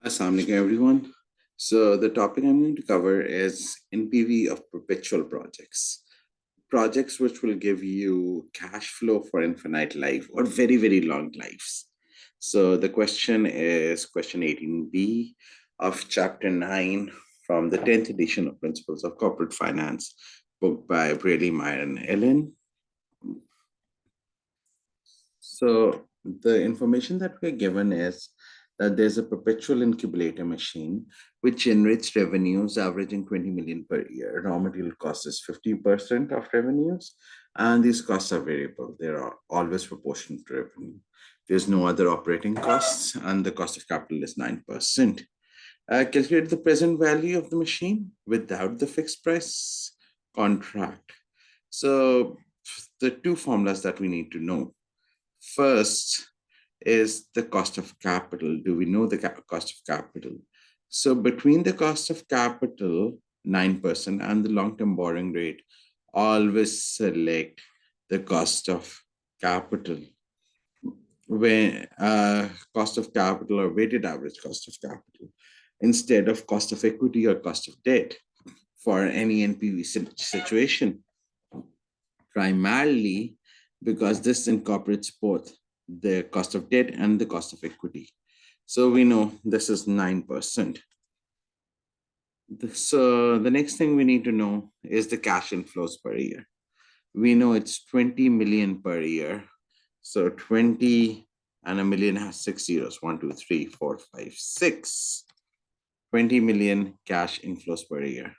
Assalamu alaikum everyone. So the topic I'm going to cover is NPV of perpetual projects. Projects which will give you cash flow for infinite life or very, very long lives. So the question is question 18B of chapter 9 from the 10th edition of Principles of Corporate Finance, book by Brealey, Myer, and Alen. So the information that we're given is that there's a perpetual incubator machine which generates revenues averaging 20 million per year. Raw material cost is 50% of revenues, and these costs are variable. They are always proportional to revenue. There's no other operating costs, and the cost of capital is 9%. Calculate the present value of the machine without the fixed price contract. So the two formulas that we need to know. First is the cost of capital. Do we know the cost of capital? So between the cost of capital, 9%, and the long-term borrowing rate, always select the cost of capital. When cost of capital or weighted average cost of capital instead of cost of equity or cost of debt for any NPV situation, primarily because this incorporates both the cost of debt and the cost of equity. So we know this is 9%. So the next thing we need to know is the cash inflows per year. We know it's 20 million per year. So 20 and a million has 6 zeros, 1, 2, 3, 4, 5, 6. 20 million cash inflows per year.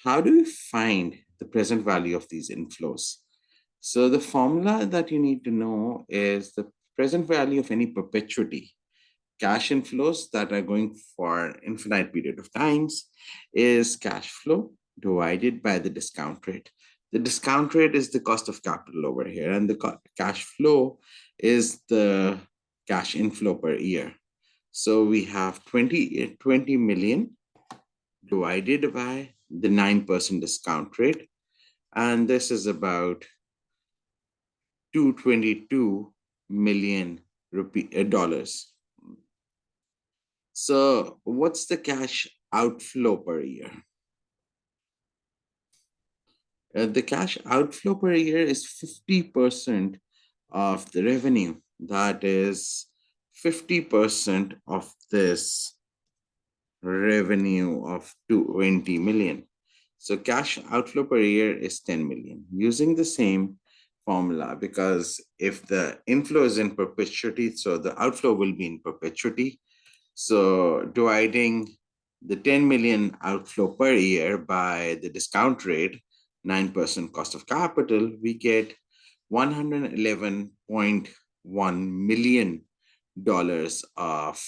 How do we find the present value of these inflows? So the formula that you need to know is the present value of any perpetuity. Cash inflows that are going for infinite period of times is cash flow divided by the discount rate. The discount rate is the cost of capital over here, and the cash flow is the cash inflow per year. So we have 20 million divided by the 9% discount rate, and this is about 222 million dollars. So what's the cash outflow per year? The cash outflow per year is 50% of the revenue. That is 50% of this revenue of 20 million. So cash outflow per year is 10 million. Using the same formula, because if the inflow is in perpetuity, so the outflow will be in perpetuity. So dividing the 10 million outflow per year by the discount rate, 9% cost of capital, we get $111.1 million of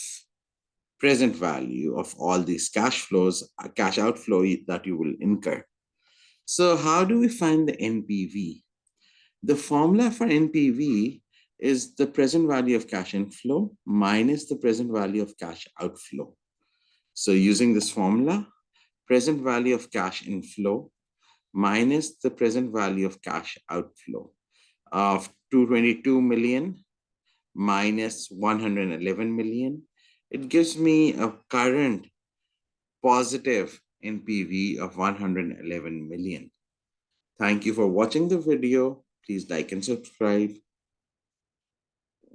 present value of all these cash flows, cash outflow that you will incur. So how do we find the NPV? The formula for NPV is the present value of cash inflow minus the present value of cash outflow. So using this formula, present value of cash inflow minus the present value of cash outflow of 222 million minus 111 million, it gives me a current positive NPV of 111 million. Thank you for watching the video. Please like and subscribe.